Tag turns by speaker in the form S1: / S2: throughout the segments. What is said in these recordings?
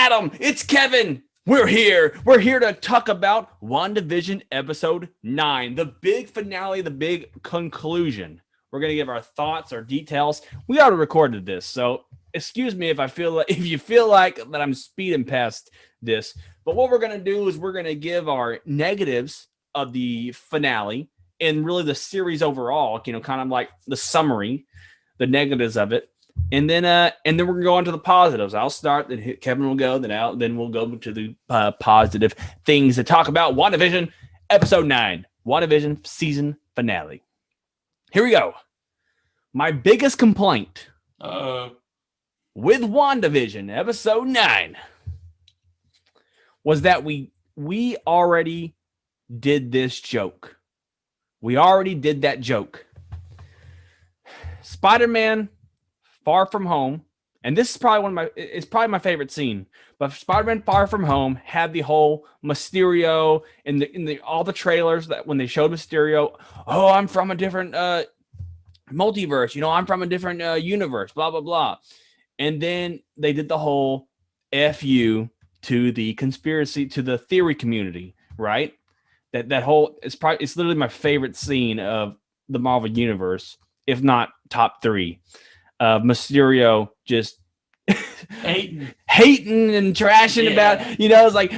S1: Adam. It's Kevin. We're here. We're here to talk about WandaVision episode 9, the big finale, the big conclusion. We're going to give our thoughts, our details. We already recorded this, so excuse me if you feel like that I'm speeding past this. But what we're going to do is we're going to give our negatives of the finale and really the series overall, kind of like the summary, the negatives of it. And then we're gonna go on to the positives. I'll start, then Kevin will go, then we'll go to the positive things to talk about. WandaVision, episode 9, WandaVision season finale. Here we go. My biggest complaint with WandaVision, episode 9, was that we already did this joke. We already did that joke. Spider-Man Far From Home, and this is probably it's probably my favorite scene. But Spider-Man Far From Home had the whole Mysterio in the all the trailers that when they showed Mysterio, oh, I'm from a different multiverse, I'm from a different universe, blah blah blah, and then they did the whole FU to the conspiracy to the theory community, right? That whole it's literally my favorite scene of the Marvel universe, if not top 3. Mysterio just hating and trashing about, it's like,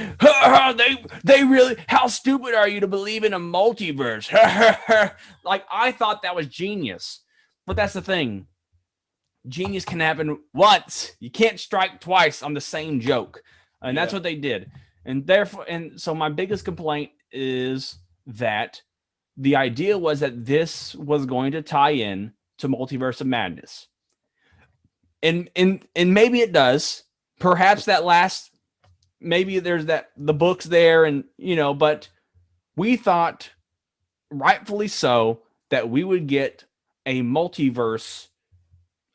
S1: they really, how stupid are you to believe in a multiverse? Like, I thought that was genius, but that's the thing. Genius can happen once. You can't strike twice on the same joke, and that's what they did. And therefore, so my biggest complaint is that the idea was that this was going to tie in to Multiverse of Madness. And maybe it does. Perhaps maybe there's the books there, and but we thought, rightfully so, that we would get a multiverse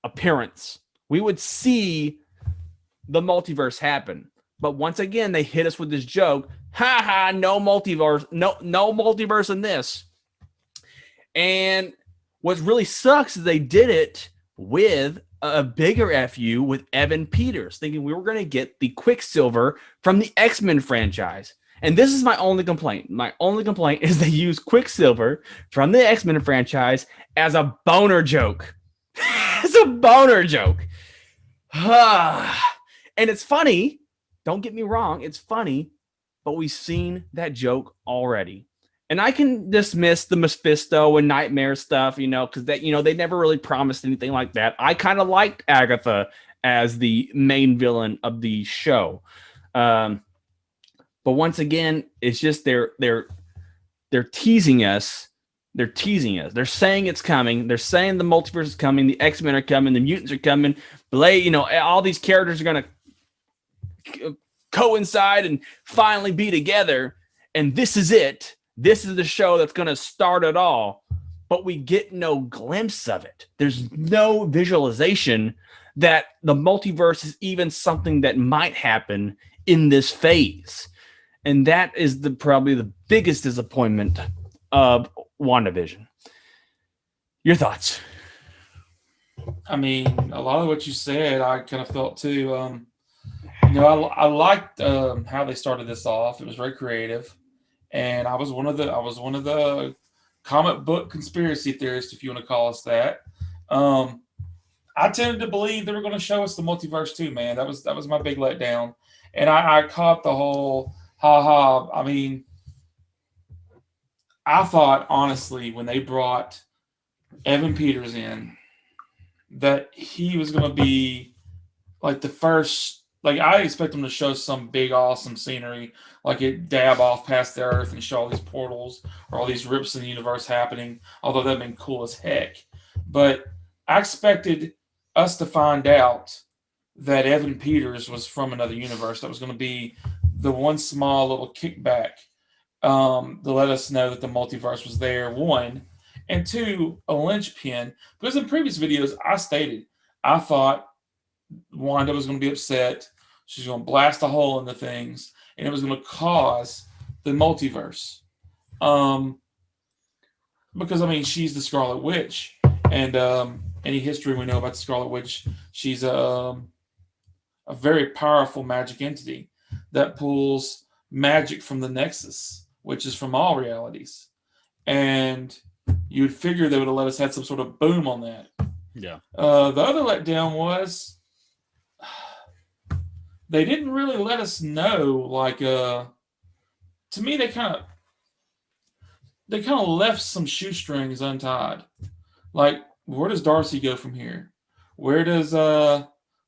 S1: appearance. We would see the multiverse happen. But once again, they hit us with this joke. Ha ha, no multiverse, no multiverse in this. And what really sucks is they did it with a bigger FU with Evan Peters, thinking we were going to get the Quicksilver from the X-Men franchise. And this is my only complaint. My only complaint is they use Quicksilver from the X-Men franchise as a boner joke. It's a boner joke. And it's funny. Don't get me wrong. It's funny, but we've seen that joke already. And I can dismiss the Mephisto and Nightmare stuff, because they never really promised anything like that. I kind of liked Agatha as the main villain of the show. But once again, it's just they're teasing us. They're teasing us. They're saying it's coming. They're saying the multiverse is coming. The X-Men are coming. The mutants are coming. Blade, all these characters are going to coincide and finally be together. And this is it. This is the show that's going to start it all, but we get no glimpse of it. There's no visualization that the multiverse is even something that might happen in this phase. And that is probably the biggest disappointment of WandaVision. Your thoughts?
S2: I mean, a lot of what you said, I kind of felt too. I liked how they started this off. It was very creative. And I was one of the comic book conspiracy theorists, if you want to call us that. I tended to believe they were going to show us the multiverse too, man. That was my big letdown. And I caught the whole ha. I mean, I thought honestly when they brought Evan Peters in that he was going to be like the first. Like, I expect them to show some big, awesome scenery, like it dab off past the Earth and show all these portals or all these rips in the universe happening, although that'd been cool as heck. But I expected us to find out that Evan Peters was from another universe. That was going to be the one small little kickback to let us know that the multiverse was there, one. And two, a linchpin. Because in previous videos, I stated I thought Wanda was going to be upset. She's going to blast a hole into things, and it was going to cause the multiverse. Because, I mean, she's the Scarlet Witch. And any history we know about the Scarlet Witch, she's a very powerful magic entity that pulls magic from the Nexus, which is from all realities. And you'd figure they would have let us have some sort of boom on that.
S1: Yeah.
S2: The other letdown was they didn't really let us know. Like, to me, they kind of left some shoestrings untied. Like, where does Darcy go from here? Where does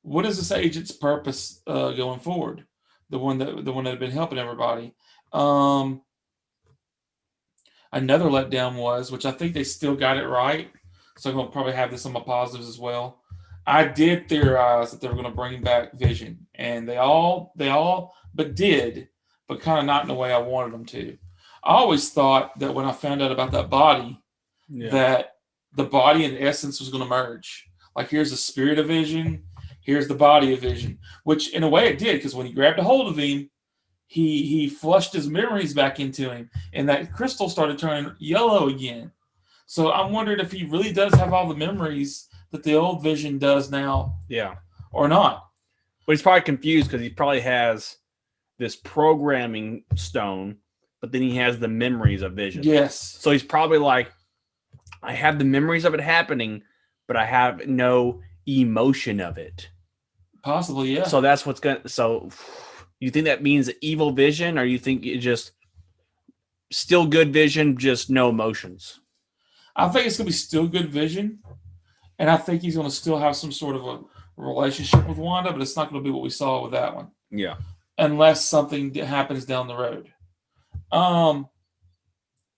S2: what is this agent's purpose going forward? The one that had been helping everybody. Another letdown was, which I think they still got it right, so I'm gonna probably have this on my positives as well. I did theorize that they were gonna bring back Vision, and they all but kind of not in the way I wanted them to. I always thought that when I found out about that body, that the body and essence was going to merge. Like, here's the spirit of Vision, here's the body of Vision, which in a way it did, because when he grabbed a hold of him, he flushed his memories back into him, and that crystal started turning yellow again. So I'm wondering if he really does have all the memories that the old Vision does now, or not.
S1: But he's probably confused because he probably has this programming stone, but then he has the memories of Vision.
S2: Yes.
S1: So he's probably like, I have the memories of it happening, but I have no emotion of it.
S2: Possibly, yeah.
S1: So that's what's going to... So you think that means evil Vision, or you think it just still good Vision, just no emotions?
S2: I think it's going to be still good Vision, and I think he's going to still have some sort of a relationship with Wanda, but it's not going to be what we saw with that one.
S1: Yeah.
S2: Unless something happens down the road. And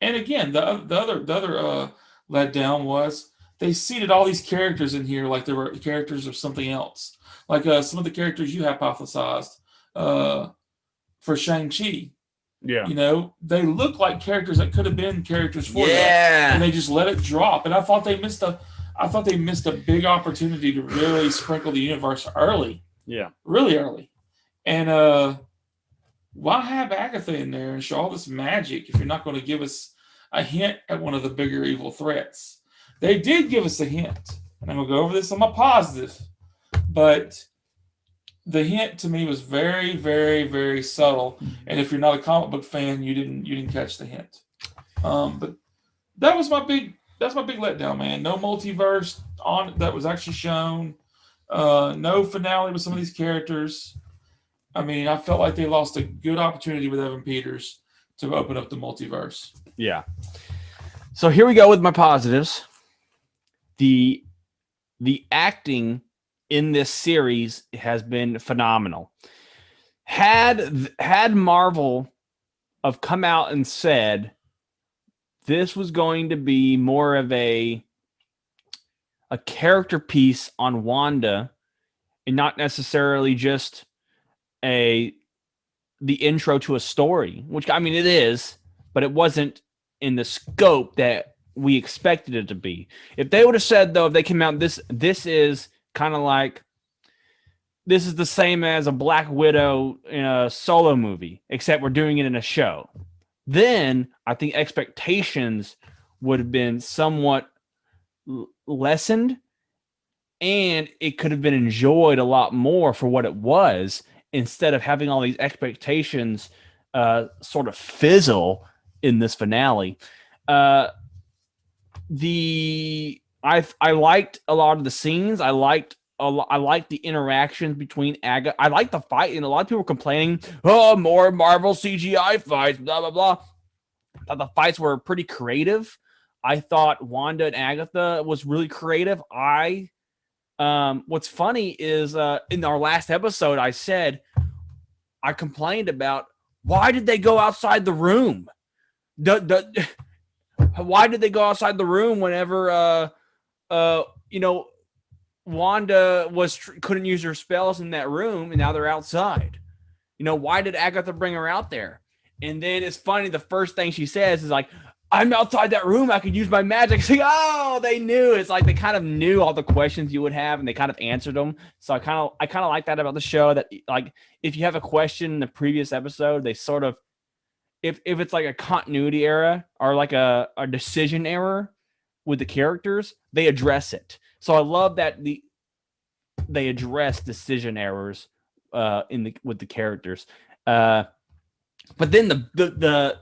S2: again, the other letdown was they seated all these characters in here like they were characters of something else. Like some of the characters you hypothesized for Shang-Chi.
S1: Yeah.
S2: You know, they look like characters that could have been characters for
S1: that.
S2: And they just let it drop. And I thought they missed a big opportunity to really sprinkle the universe early.
S1: Yeah.
S2: Really early. And why have Agatha in there and show all this magic if you're not going to give us a hint at one of the bigger evil threats? They did give us a hint, and I'm going to go over this on my positive, but the hint to me was very, very, very subtle. And if you're not a comic book fan, you didn't catch the hint. But that's my big letdown, man. No multiverse on that was actually shown. No finale with some of these characters. I mean, I felt like they lost a good opportunity with Evan Peters to open up the multiverse.
S1: Yeah. So here we go with my positives. The acting in this series has been phenomenal. Had Marvel have come out and said this was going to be more of a character piece on Wanda and not necessarily just the intro to a story, which, I mean, it is, but it wasn't in the scope that we expected it to be. If they would have said, though, if they came out, this is kind of like, this is the same as a Black Widow in a solo movie, except we're doing it in a show, then I think expectations would have been somewhat lessened, and it could have been enjoyed a lot more for what it was, instead of having all these expectations sort of fizzle in this finale. I liked a lot of the scenes. I liked the interactions between Agatha. I liked the fight, and a lot of people were complaining, oh, more Marvel CGI fights, blah, blah, blah. I thought the fights were pretty creative. I thought Wanda and Agatha was really creative. What's funny is in our last episode, I complained about, why did they go outside the room? Why did they go outside the room whenever Wanda couldn't use her spells in that room, and now they're outside? Why did Agatha bring her out there? And then it's funny, the first thing she says is like, I'm outside that room, I could use my magic. It's like, oh, they knew. It's like they kind of knew all the questions you would have, and they kind of answered them. So I kind of like that about the show, that like if you have a question in the previous episode, they sort of, if it's like a continuity error or like a decision error with the characters, they address it. So I love that they address decision errors with the characters. But then the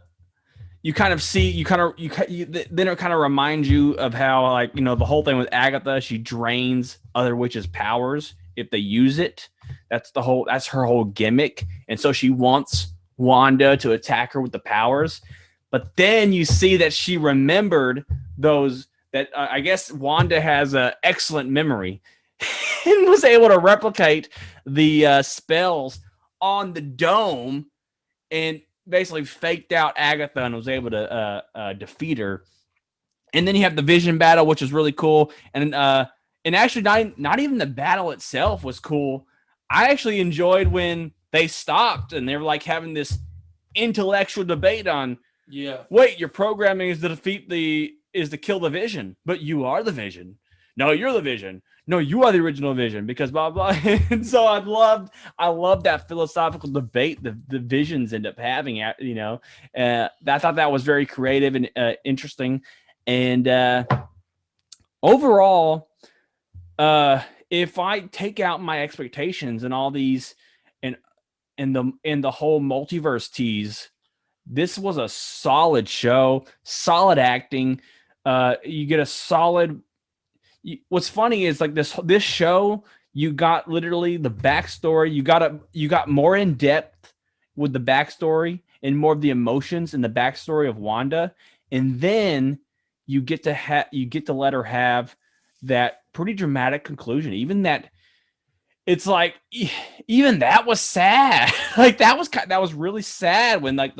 S1: you kind of see then it kind of reminds you of how, like, the whole thing with Agatha, she drains other witches' powers if they use it. That's her whole gimmick, and so she wants Wanda to attack her with the powers. But then you see that she remembered those, that I guess Wanda has an excellent memory and was able to replicate the spells on the dome, and basically faked out Agatha and was able to defeat her. And then you have the Vision battle, which is really cool. And actually, not even the battle itself was cool. I actually enjoyed when they stopped and they were like having this intellectual debate on, wait, your programming is to kill the Vision, but you are the Vision. No, you're the Vision. No, you are the original Vision, because blah blah. And so I loved that philosophical debate the Visions end up having. I thought that was very creative and interesting. And overall, if I take out my expectations and all these, and the whole multiverse tease, this was a solid show, solid acting. You get a solid. What's funny is, like, this show, you got literally the backstory. You got more in depth with the backstory and more of the emotions in the backstory of Wanda, and then you get to let her have that pretty dramatic conclusion. Even that, it's like, even that was sad. Like, that was really sad when, like,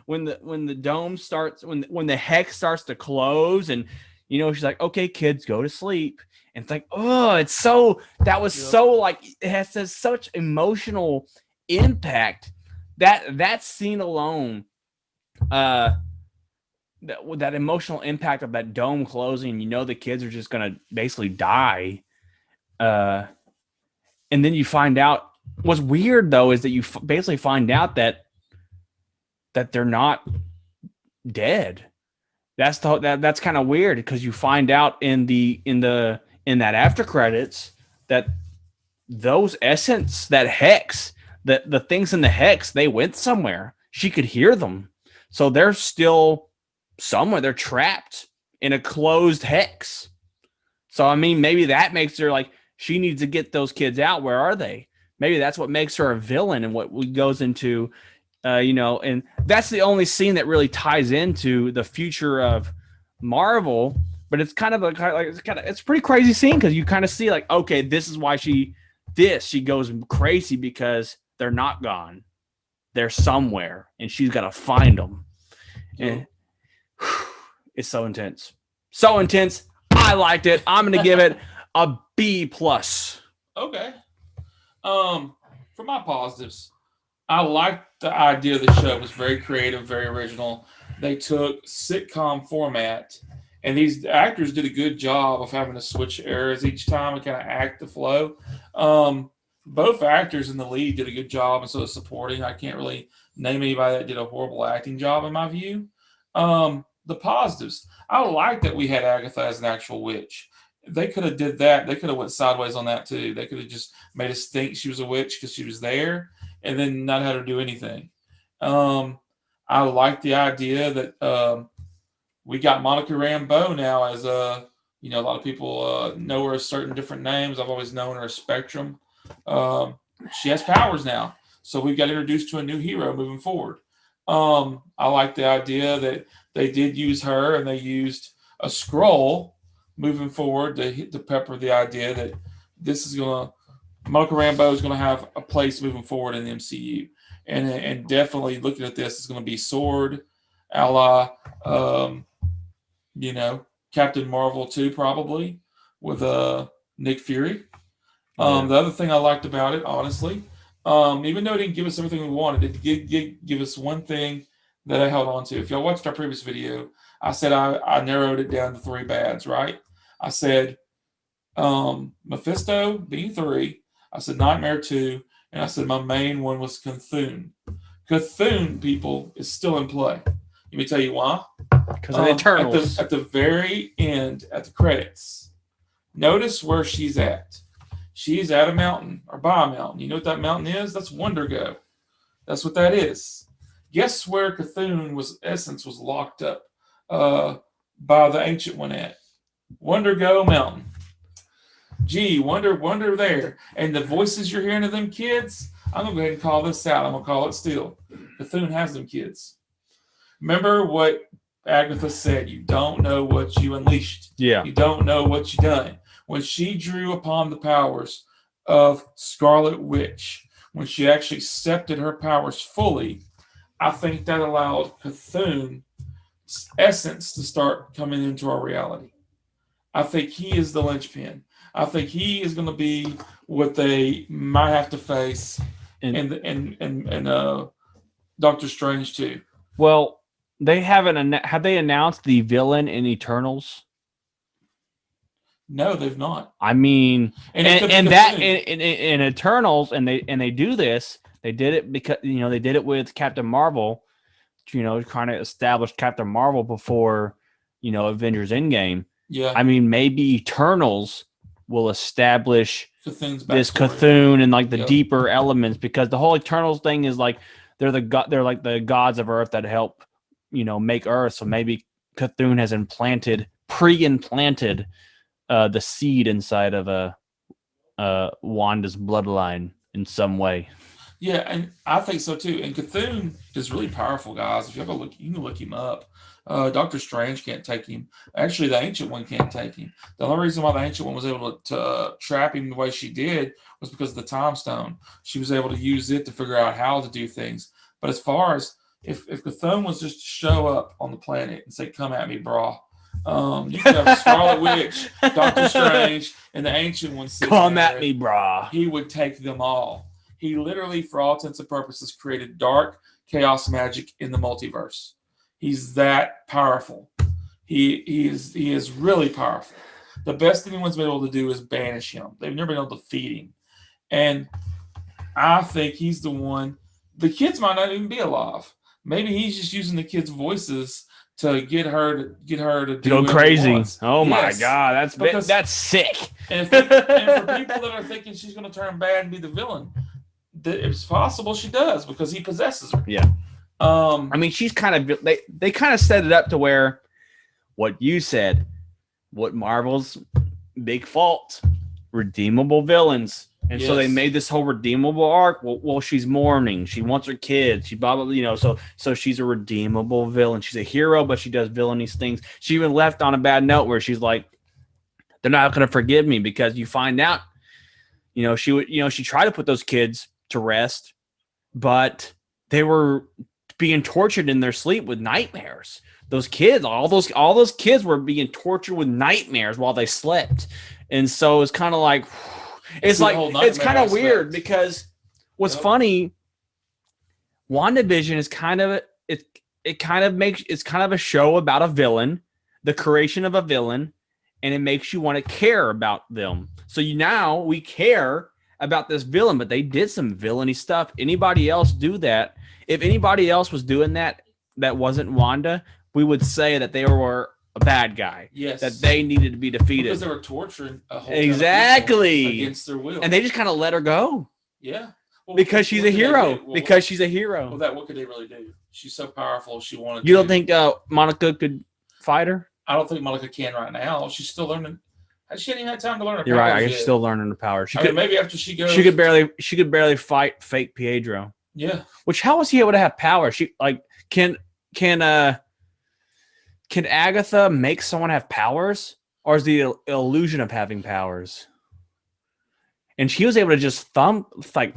S1: when the dome starts, when the hex starts to close, and she's like, okay, kids, go to sleep. And it's like, oh, it's so, that was so, like, it has such emotional impact. That scene alone, that emotional impact of that dome closing, the kids are just going to basically die. And then you find out, what's weird though, is that you basically find out that they're not dead. That's kind of weird, because you find out in that after credits that those essence, that hex, the things in the hex, they went somewhere. She could hear them, so they're still somewhere. They're trapped in a closed hex. So I mean, maybe that makes her, like, she needs to get those kids out. Where are they? Maybe that's what makes her a villain, and what goes into. And that's the only scene that really ties into the future of Marvel. But it's kind of it's a pretty crazy scene, because you kind of see, like, okay, this is why she goes crazy, because they're not gone, they're somewhere, and she's got to find them. And it's so intense. I liked it. I'm gonna give it a B+.
S2: Okay. For my positives, I liked the idea of the show. It was very creative, very original. They took sitcom format, and these actors did a good job of having to switch eras each time and kind of act the flow. Both actors in the lead did a good job, and so the supporting, I can't really name anybody that did a horrible acting job in my view. The positives, I like that we had Agatha as an actual witch. They could have did that. They could have went sideways on that too. They could have just made us think she was a witch because she was there, and then not had her do anything. I like the idea that we got Monica Rambeau now as a lot of people know her as certain different names. I've always known her as Spectrum. She has powers now, so we got introduced to a new hero moving forward. I like the idea that they did use her, and they used a scroll moving forward to pepper the idea that Monica Rambeau is going to have a place moving forward in the MCU, and definitely looking at this is going to be Sword, a la Captain Marvel 2 probably with Nick Fury. The other thing I liked about it, honestly, even though it didn't give us everything we wanted, it did give us one thing that I held on to. If y'all watched our previous video, I said I narrowed it down to 3 bads, right? I said Mephisto being 3, I said Nightmare 2, and I said my main one was Cthulhu. Cthulhu, people, is still in play. Let me tell you why.
S1: Because of the Eternals.
S2: At the very end, at the credits, notice where she's at. She's at a mountain or by a mountain. You know what that mountain is? That's Wondergo. That's what that is. Guess where Cthulhu essence was locked up by the Ancient One at? Wondergo Mountain. Gee, wonder there. And the voices you're hearing of them kids, I'm going to go ahead and call this out. I'm going to call it still. Cthulhu has them kids. Remember what Agatha said. You don't know what you unleashed.
S1: Yeah.
S2: You don't know what you done. When she drew upon the powers of Scarlet Witch, when she actually accepted her powers fully, I think that allowed Cthulhu's essence to start coming into our reality. I think he is the linchpin. I think he is going to be what they might have to face and Doctor Strange too.
S1: Well, they haven't. Have they announced the villain in Eternals?
S2: No, they've not.
S1: I mean, and that in Eternals, and they do this. They did it because they did it with Captain Marvel. Kind of established Captain Marvel before Avengers Endgame.
S2: Yeah.
S1: I mean, maybe Eternals will establish this Cthulhu and like the deeper elements, because the whole Eternals thing is like they're like the gods of Earth that help make Earth. So maybe Cthulhu has pre-implanted the seed inside of Wanda's bloodline in some way.
S2: Yeah, and I think so too. And Cthulhu is really powerful, guys. If you ever look, you can look him up. Doctor Strange can't take him. Actually, the Ancient One can't take him. The only reason why the Ancient One was able to trap him the way she did was because of the Time Stone. She was able to use it to figure out how to do things. But as far as if Cthulhu was just to show up on the planet and say, "Come at me, brah," you could have Scarlet Witch, Doctor Strange, and the Ancient One.
S1: Come at me, brah.
S2: He would take them all. He literally, for all intents and purposes, created dark chaos magic in the multiverse. He's that powerful. He is really powerful. The best anyone's been able to do is banish him. They've never been able to defeat him. And I think he's the one. The kids might not even be alive. Maybe he's just using the kids' voices to get her to do
S1: go crazy. Oh
S2: yes.
S1: My God, that's sick.
S2: And for people that are thinking she's going to turn bad and be the villain, it's possible she does because he possesses her.
S1: Yeah. I mean, she's kind of they kind of set it up to where what you said, what Marvel's big fault, redeemable villains. And so they made this whole redeemable arc. Well, she's mourning. She wants her kids. She blah, blah, blah, so she's a redeemable villain. She's a hero, but she does villainous things. She even left on a bad note where she's like, they're not going to forgive me, because you find out, she tried to put those kids to rest, but they were being tortured in their sleep with nightmares. Those kids, all those kids were being tortured with nightmares while they slept. And so it's kind of like, it's kind of weird, because what's funny, WandaVision is kind of a show about a villain, the creation of a villain, and it makes you want to care about them. So now we care about this villain, but they did some villainy stuff. Anybody else do that? If anybody else was doing that wasn't Wanda, we would say that they were a bad guy.
S2: Yes.
S1: That they needed to be defeated.
S2: Because they were torturing a whole
S1: exactly
S2: against their will.
S1: And they just kind of let her go.
S2: Yeah. Well,
S1: because she's a hero. Because she's a hero.
S2: Well, what could they really do? She's so powerful. She wanted
S1: You don't think Monica could fight her?
S2: I don't think Monica can right now. She's still learning. She hasn't even had time to learn her powers.
S1: You're right. I guess she's still learning the power.
S2: Maybe after she goes,
S1: she could barely fight fake Pietro.
S2: Yeah.
S1: Which, how was he able to have power? She can Agatha make someone have powers, or is the illusion of having powers? And she was able to just thump like.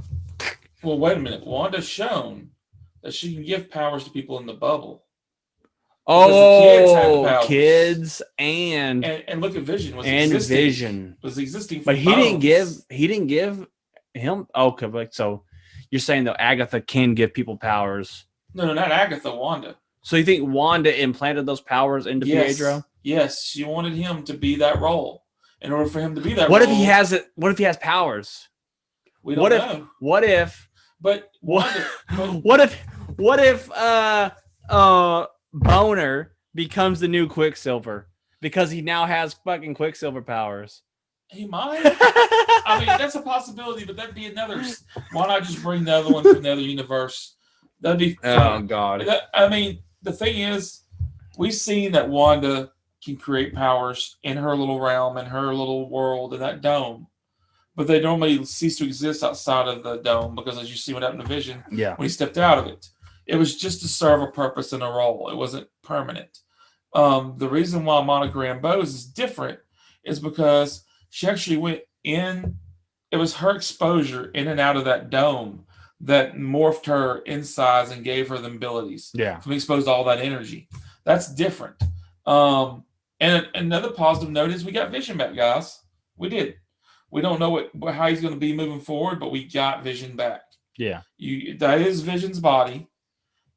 S2: Well, wait a minute. Wanda's shown that she can give powers to people in the bubble.
S1: Oh, kids and
S2: look at Vision was existing.
S1: But he didn't give him. Okay, so you're saying that Agatha can give people powers?
S2: No, not Agatha. Wanda.
S1: So you think Wanda implanted those powers into Pietro?
S2: Yes, she wanted him to be that role. In order for him to be that
S1: what
S2: role,
S1: if he has it? What if he has powers?
S2: We don't know.
S1: What if?
S2: But
S1: what if Boner becomes the new Quicksilver because he now has fucking Quicksilver powers?
S2: He might. I mean, that's a possibility, but that'd be another. Why not just bring the other one from the other universe? That'd be fun.
S1: Oh God.
S2: I mean, the thing is, we've seen that Wanda can create powers in her little realm, in her little world, in that dome. But they normally cease to exist outside of the dome because, as you see what happened to Vision
S1: Yeah.
S2: when he stepped out of it, it was just to serve a purpose and a role. It wasn't permanent. The reason why Monica Rambeau is different is because she actually went in. It was her exposure in and out of that dome that morphed her in size and gave her the abilities.
S1: Yeah.
S2: From exposed to all that energy. That's different. And another positive note is we got Vision back, guys. We did. We don't know how he's going to be moving forward, but we got Vision back.
S1: Yeah.
S2: That is Vision's body.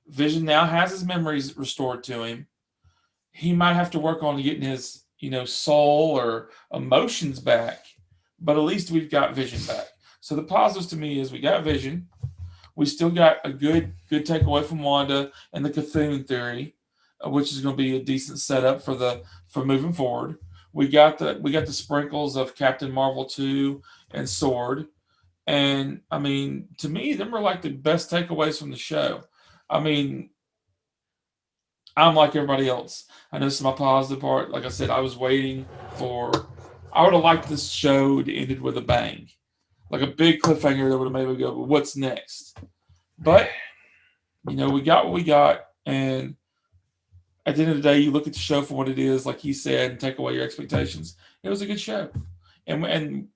S2: Vision now has his memories restored to him. He might have to work on getting his, soul or emotions back, but at least we've got Vision back. So the positives to me is we got Vision. We still got a good takeaway from Wanda and the Cthulhu theory, which is going to be a decent setup for moving forward. We got the sprinkles of Captain Marvel 2 and Sword. And I mean, to me, them were like the best takeaways from the show. I mean, I'm like everybody else. I know this is my positive part. Like I said, I was waiting I would have liked this show to end with a bang. Like a big cliffhanger that would have made me go, well, what's next? But, we got what we got. And at the end of the day, you look at the show for what it is, like he said, and take away your expectations. It was a good show. And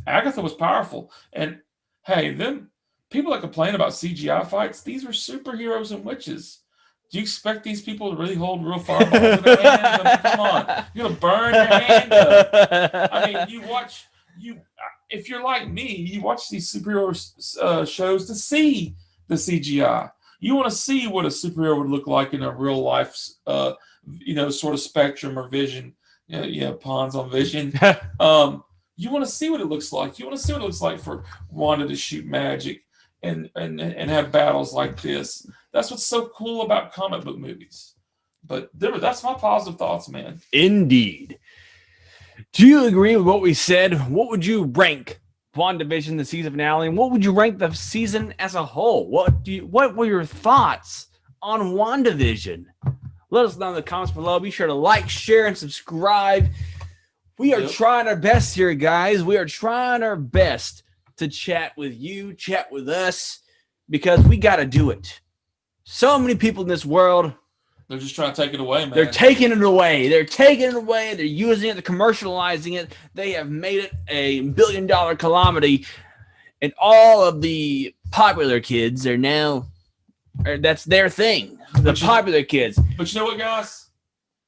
S2: Agatha was powerful. And, hey, them people that complain about CGI fights, these were superheroes and witches. Do you expect these people to really hold real fireballs in their hands? I mean, come on. You're going to burn your hand up. I mean, if you're like me, you watch these superhero shows to see the CGI. You want to see what a superhero would look like in a real life, sort of spectrum or vision. Pawns on Vision. You want to see what it looks like. You want to see what it looks like for Wanda to shoot magic and have battles like this. That's what's so cool about comic book movies. But that's my positive thoughts, man.
S1: Indeed. Do you agree with what we said? What would you rank WandaVision, the season finale, and what would you rank the season as a whole? What were your thoughts on WandaVision? Let us know in the comments below. Be sure to like, share, and subscribe. We are trying our best here, guys. We are trying our best to chat with you, chat with us, because we got to do it. So many people in this world,
S2: they're just trying to take it away, man.
S1: They're taking it away. They're using it. They're commercializing it. They have made it a $1 billion calamity. And all of the popular kids are now, that's their thing. The popular kids.
S2: But you know what, guys?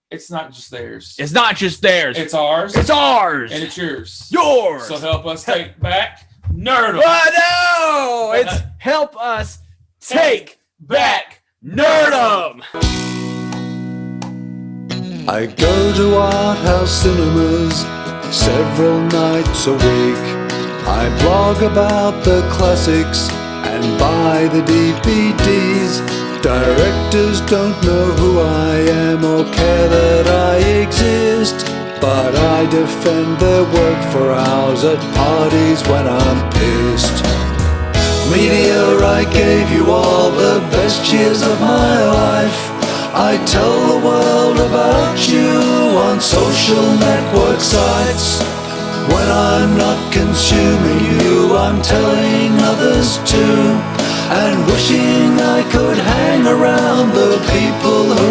S2: It's not just theirs.
S1: It's not just theirs.
S2: It's ours.
S1: It's ours.
S2: And it's yours.
S1: Yours.
S2: So help us take back Nerdom.
S1: Oh, no. It's help us take back Nerdom.
S3: I go to art house cinemas several nights a week. I blog about the classics and buy the DVDs. Directors don't know who I am or care that I exist, but I defend their work for hours at parties when I'm pissed. Media, I gave you all the best years of my life. I tell the world about you on social network sites. When I'm not consuming you, I'm telling others too, and wishing I could hang around the people who